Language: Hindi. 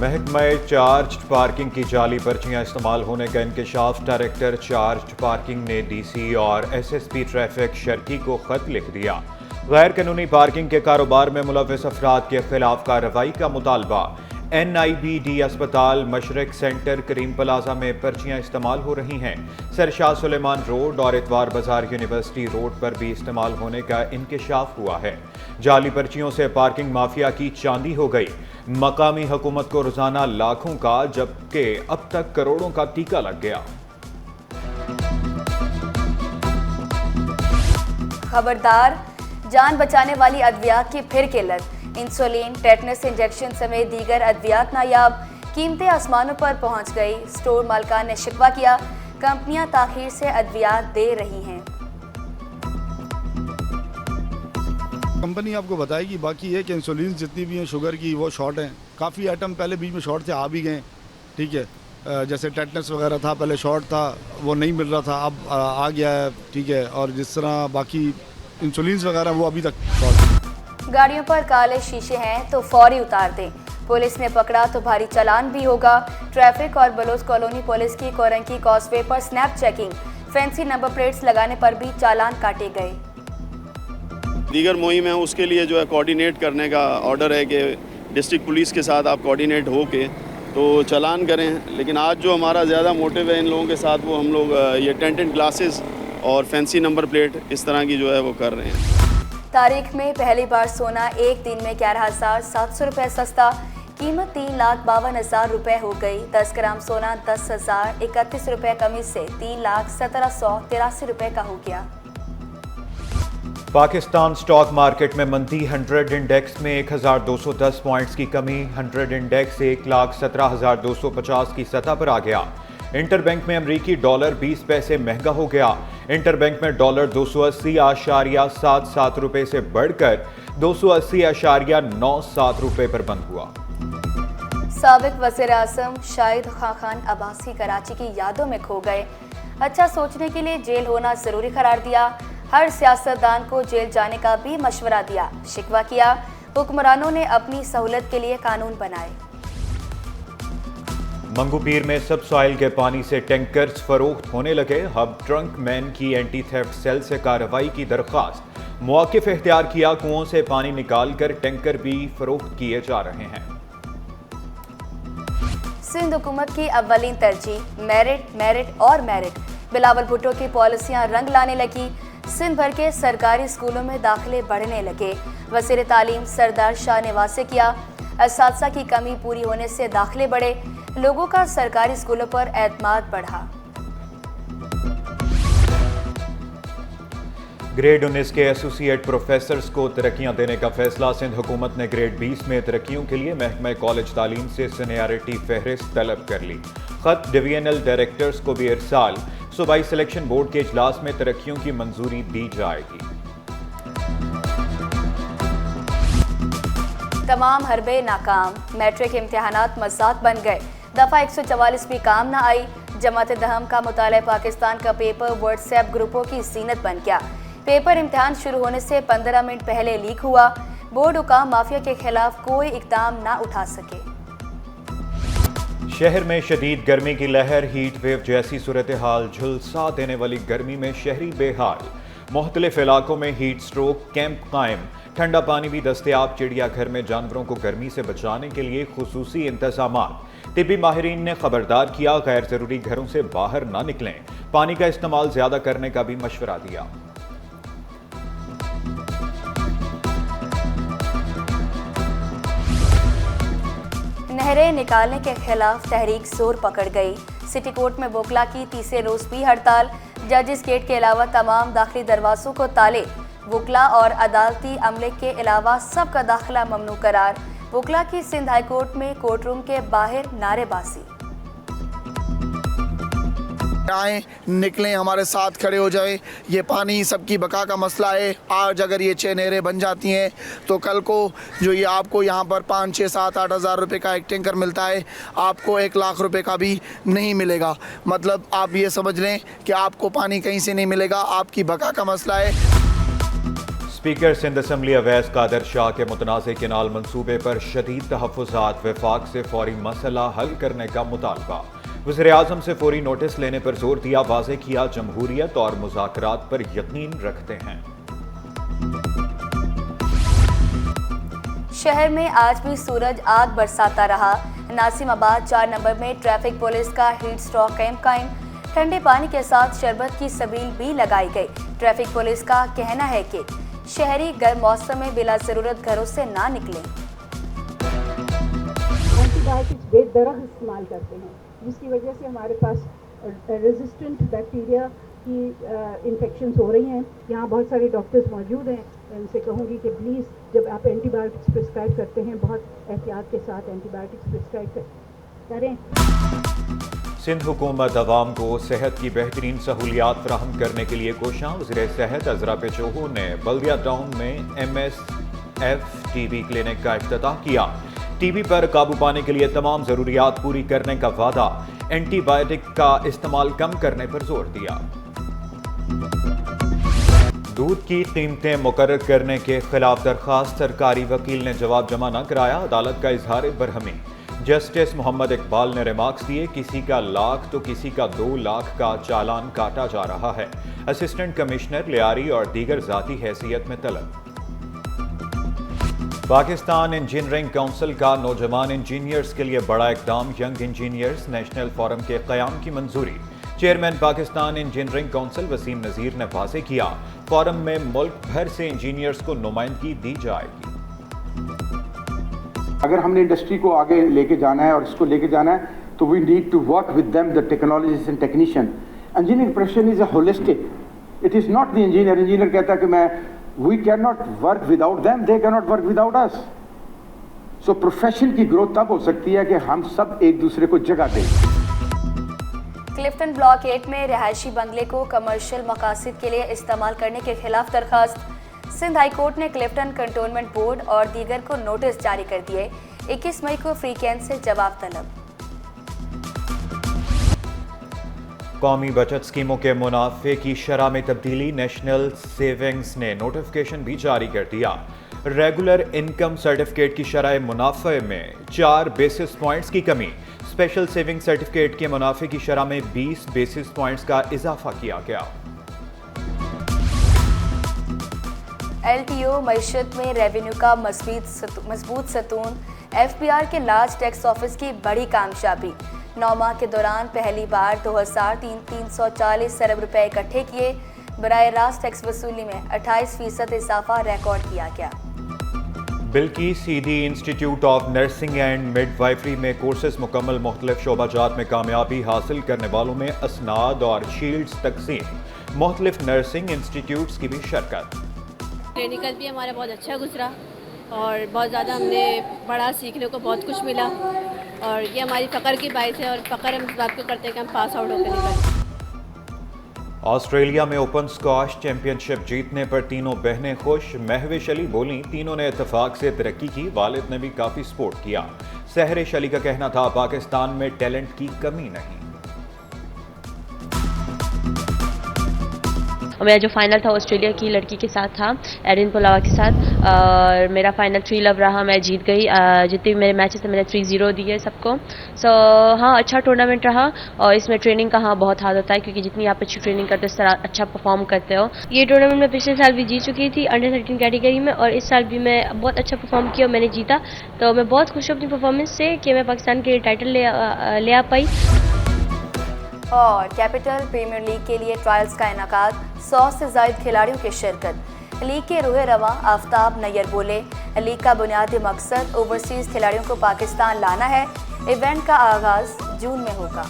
महकमा चार्ज पार्किंग की जाली पर्चियां इस्तेमाल होने का इंकशाफ। डायरेक्टर चार्ज पार्किंग ने डीसी और एसएसपी ट्रैफिक शर्की को खत लिख दिया। गैर कानूनी पार्किंग के कारोबार में मुलव्वस अफराद के खिलाफ कार्रवाई का मुतालबा। NIBD अस्पताल मशरक सेंटर करीम प्लाजा में पर्चियां इस्तेमाल हो रही हैं। सर शाह सुलेमान रोड और इतवार बाजार यूनिवर्सिटी रोड पर भी इस्तेमाल होने का इंकशाफ हुआ है। जाली पर्चियों से पार्किंग माफिया की चांदी हो गई। मकामी हुकूमत को रोजाना लाखों का जबकि अब तक करोड़ों का टीका लग गया। खबरदार, जान बचाने वाली अद्वियात की फिर किल्लत। इंसुलिन, टेटनस इंजेक्शन समेत दीगर अद्वियात नायाब। कीमतें आसमानों पर पहुंच गई। स्टोर मालिकान ने शिकवा किया, कंपनियां ताखीर से अद्वियात दे रही हैं। कंपनी आपको बताएगी। बाकी ये कि इंसुलिन जितनी भी हैं शुगर की वो शॉर्ट हैं। काफ़ी आइटम पहले बीच में शॉर्ट थे, आ भी गए। ठीक है, जैसे टेटनस वगैरह था, पहले शॉर्ट था, वो नहीं मिल रहा था, अब आ गया है। ठीक है, और जिस तरह बाकी इंसुलिन वगैरह वो अभी तक शॉर्ट। गाड़ियों पर काले शीशे हैं तो फौरी उतार दें। पुलिस ने पकड़ा तो भारी चालान भी होगा। ट्रैफिक और बलोच कॉलोनी पुलिस की कोरंकी कॉजवे पर snap checking, fancy number plates लगाने पर भी चालान काटे गए। दीगर मुहिम है उसके लिए जो है कोऑर्डिनेट करने का ऑर्डर है कि डिस्ट्रिक्ट पुलिस के साथ आप कोऑर्डिनेट हो के तो चालान करें। लेकिन आज जो हमारा ज़्यादा मोटिव है इन लोगों के साथ, वो हम लोग ये टेंटेड ग्लासेस और फैंसी नंबर प्लेट इस तरह की जो है वो कर रहे हैं। तारीख में पहली बार सोना एक दिन में 11,700 रुपये सस्ता। कीमत 3,52,000 रुपये हो गई। 10 ग्राम सोना 10,031 रुपये कमी से 3,17,183 रुपये का हो गया। पाकिस्तान स्टॉक मार्केट में मंदी। 100 इंडेक्स में 1,210 पॉइंट्स की कमी। 100 इंडेक्स 1,17,250 की सतह पर आ गया। इंटरबैंक में अमरीकी डॉलर 20 पैसे महंगा हो गया। इंटरबैंक में डॉलर 280.77 रुपये से बढ़कर 280.97 रुपये पर बंद हुआ। साबिक वज़ीर आज़म शाहिद खान अब्बासी कराची की यादों में खो गए। अच्छा सोचने के लिए जेल होना जरूरी करार दिया। हर सियासतदान को जेल जाने का भी मशवरा दिया। शिकवा किया, हुक्मरानों ने अपनी सहूलत के लिए कानून बनाए। मंगूपीर में सब सॉइल के पानी से टैंकर्स फरोख्त होने लगे। हब ट्रंक मैन की एंटी थेफ्ट सेल से कार्रवाई की दरख्वास्त। मौक़िफ़ इख्तियार किया, कुओं से पानी निकाल कर टैंकर भी फरोख्त किए जा रहे हैं। सिंध हुकूमत की अव्वलीन तरजीह मेरिट और मेरिट। बिलावल भुट्टो की पॉलिसियां रंग लाने लगी। सिंध भर के सरकारी स्कूलों में दाखिले बढ़ने लगे। वज़ीर तालीम सरदार शाह ने वाज़ेह किया, असातिज़ा की कमी पूरी होने से दाखिले बढ़े। लोगों का सरकारी स्कूलों पर एतमाद बढ़ा। ग्रेड 19 के एसोसिएट प्रोफेसर्स को तरक्कियां देने का फैसला। सिंध हुकूमत ने ग्रेड 20 में तरक्कियों के लिए महकमा कॉलेज तालीम से सीनियरिटी फहरिस्त तलब कर ली। खत डिवीजनल डायरेक्टर्स को भी इरसाल। सूबाई सिलेक्शन बोर्ड के इजलास में तरक्कियों की मंजूरी दी जाएगी। तमाम हरबे नाकाम। मैट्रिक इम्तिहानात मज़ाक बन गए। दफ़ा 144 भी काम ना आई। जमात दहम का मुताला पाकिस्तान का पेपर व्हाट्सएप ग्रुपों की जीनत बन गया। पेपर इम्तिहान शुरू होने से 15 मिनट पहले लीक हुआ। बोर्ड हुकाम माफिया के खिलाफ कोई इकदाम ना उठा सके। शहर में शदीद गर्मी की लहर। हीट वेव जैसी सूरत हाल। झुलसा देने वाली गर्मी में शहरी बेहाल। मुख्तलिफ इलाकों में हीट स्ट्रोक कैंप कायम। ठंडा पानी भी दस्तयाब। चिड़ियाघर में जानवरों को गर्मी से बचाने के लिए खुसूसी इंतजामात। तिब्बी माहिरीन ने खबरदार किया, गैर जरूरी घरों से बाहर ना निकलें। पानी का इस्तेमाल ज्यादा करने का भी मशवरा दिया। नहरें निकालने के खिलाफ तहरीक जोर पकड़ गई। सिटी कोर्ट में बोकला की तीसरे रोज भी हड़ताल। जजिस गेट के अलावा तमाम दाखिली दरवाजों को ताले। वकला और अदालती अमले के अलावा सबका दाखिला ममनू करार। वकला की सिंध हाई कोर्ट में कोर्ट रूम के बाहर नारेबाजी। आए निकलें, हमारे साथ खड़े हो जाए। ये पानी सबकी बका का मसला है। आज अगर ये 6 नहरें बन जाती हैं तो कल को जो ये आपको यहाँ पर 5, 6, 7, 8 हज़ार रुपये का एक टैंकर मिलता है, आपको 1 लाख रुपए का भी नहीं मिलेगा। मतलब आप ये समझ लें कि आपको पानी कहीं से नहीं मिलेगा। आपकी बका का मसला है। स्पीकर सिंध असम्बली अवैस कादर शाह के मुतनाज़ केनाल मंसूबे पर शदीद तहफ़्फ़ुज़ात, वफाक से फौरी मसला हल करने का मुतालबा। वज़ीर-ए-आज़म से फौरी नोटिस लेने पर जोर दिया, वाज़ेह किया जमहूरियत और मुज़ाकरात पर यकीन रखते हैं। शहर में आज भी सूरज आग बरसाता रहा। नासिमाबाद 4 नंबर में ट्रैफिक पुलिस का हीट स्ट्रोक कैंप कायम। ठंडे पानी के साथ शरबत की सबील भी लगाई गई। ट्रैफिक पुलिस का कहना है कि शहरी गर्म मौसम में बिला जरूरत घरों से ना निकलें। एंटीबायोटिक्स बेदरग इस्तेमाल करते हैं, जिसकी वजह से हमारे पास रेजिस्टेंट बैक्टीरिया की इन्फेक्शंस हो रही हैं। यहाँ बहुत सारे डॉक्टर्स मौजूद हैं, उनसे कहूँगी कि प्लीज़ जब आप एंटीबायोटिक्स प्रिस्क्राइब करते हैं बहुत एहतियात के साथ एंटीबायोटिक्स प्रिस्क्राइब करें। सिंध हुकूमत अवाम को सेहत की बेहतरीन सहूलियात फराहम करने के लिए कोशां। वज़ीर सेहत अज़रा पेचोहू ने बल्दिया टाउन में MSF TB क्लिनिक का इफ्तिताह किया। TB पर काबू पाने के लिए तमाम ज़रूरियात पूरी करने का वादा। एंटीबायोटिक का इस्तेमाल कम करने पर जोर दिया। दूध की कीमतें मुकर्रर करने के खिलाफ दरखास्त, सरकारी वकील ने जवाब जमा न कराया। अदालत का इजहार बरहमी। जस्टिस मोहम्मद इकबाल ने रिमार्क्स दिए, किसी का लाख तो किसी का 2 लाख का चालान काटा जा रहा है। असिस्टेंट कमिश्नर लियारी और दीगर जाती हैसियत में तलब। पाकिस्तान इंजीनियरिंग काउंसिल का नौजवान इंजीनियर्स के लिए बड़ा इकदाम। यंग इंजीनियर्स नेशनल फोरम के क़याम की मंजूरी। Chairman Pakistan engineering council Waseem Nazir ने वाज़ेह किया, फोरम में मुल्क भर से इंजीनियर्स को नुमाइंदगी दी जाएगी। अगर हमने इंडस्ट्री को आगे लेके जाना है और इसको लेके जाना है तो we need to work with them, the technologist and technician. Engineering profession is a holistic, it is not the engineer कहता है कि मैं we can not work without them, they can not work without us. So profession की ग्रोथ तब हो सकती है कि हम सब एक दूसरे को जगह दें। क्लिफ्टन ब्लॉक 8 में रिहायशी बंगले को कमर्शियल मकासद के लिए इस्तेमाल करने के खिलाफ दरखास्त। सिंध हाई कोर्ट ने क्लिफ्टन कंटोनमेंट बोर्ड और दीगर को नोटिस जारी कर दिए। 21 मई को फ्री कैंप से जवाब तलब। कौमी बचत स्कीमों के मुनाफे की शरह में तब्दीली। नेशनल सेविंग्स ने नोटिफिकेशन भी जारी कर दिया। रेगुलर इनकम सर्टिफिकेट की शरह मुनाफे में 4 बेसिस पॉइंट्स की कमी। स्पेशल सेविंग सर्टिफिकेट के मुनाफे की शरह में 20 बेसिस पॉइंट्स का इजाफा किया गया। LTO मईशत में रेवेन्यू का मजबूत सतून। FBR के लार्ज टैक्स ऑफिस की बड़ी कामयाबी। 9 माह के दौरान पहली बार 2340 अरब रुपए इकट्ठे किए। बराह रास्त टैक्स वसूली में 28% इजाफा रिकॉर्ड किया गया। बिल्की सीधी institute of nursing and midwifery में कोर्सेज मुकम्मल। मुख्तलिफ शोबाजात में कामयाबी हासिल करने वालों में असनाद और शील्ड्स तकसीम। मुख्तलिफ नर्सिंग इंस्टीट्यूट्स की भी शिरकत। क्लिनिकल भी हमारा बहुत अच्छा गुजरा और बहुत ज़्यादा हमने बड़ा सीखने को बहुत कुछ मिला और ये हमारी फ़ख्र की बात है और फ़ख्र हम इस बात को करते हैं कि हम पास आउट होकर निकले। ऑस्ट्रेलिया में ओपन स्क्वाश चैंपियनशिप जीतने पर तीनों बहनें खुश। महविश अली बोली, तीनों ने इत्तेफाक से तरक्की की। वालिद ने भी काफ़ी सपोर्ट किया। सहरिश अली का कहना था, पाकिस्तान में टैलेंट की कमी नहीं। और मेरा जो फाइनल था ऑस्ट्रेलिया की लड़की के साथ था, एरिन पोलावा के साथ, और मेरा फाइनल 3 लव रहा। मैं जीत गई। जितने भी मेरे मैचेस थे मैंने 3-0 दिए सबको। हाँ, अच्छा टूर्नामेंट रहा और इसमें ट्रेनिंग का हाँ बहुत हाथ होता है, क्योंकि जितनी आप अच्छी ट्रेनिंग करते हो उस तरह अच्छा परफॉर्म करते हो। ये टूर्नामेंट मैं पिछले साल भी जीत चुकी थी अंडर 13 कैटेगरी में और इस साल भी मैं बहुत अच्छा परफॉर्म किया और मैंने जीता। तो मैं बहुत खुश हूँ अपनी परफॉर्मेंस से कि मैं पाकिस्तान के लिए टाइटल ले आ पाई। और कैपिटल प्रीमियर लीग के लिए ट्रायल्स का इनेकाद। 100 से ज़ायद खिलाड़ियों की शिरकत। लीग के रूह रवां आफ्ताब नैयर बोले, लीग का बुनियादी मकसद ओवरसीज़ खिलाड़ियों को पाकिस्तान लाना है। इवेंट का आगाज़ जून में होगा।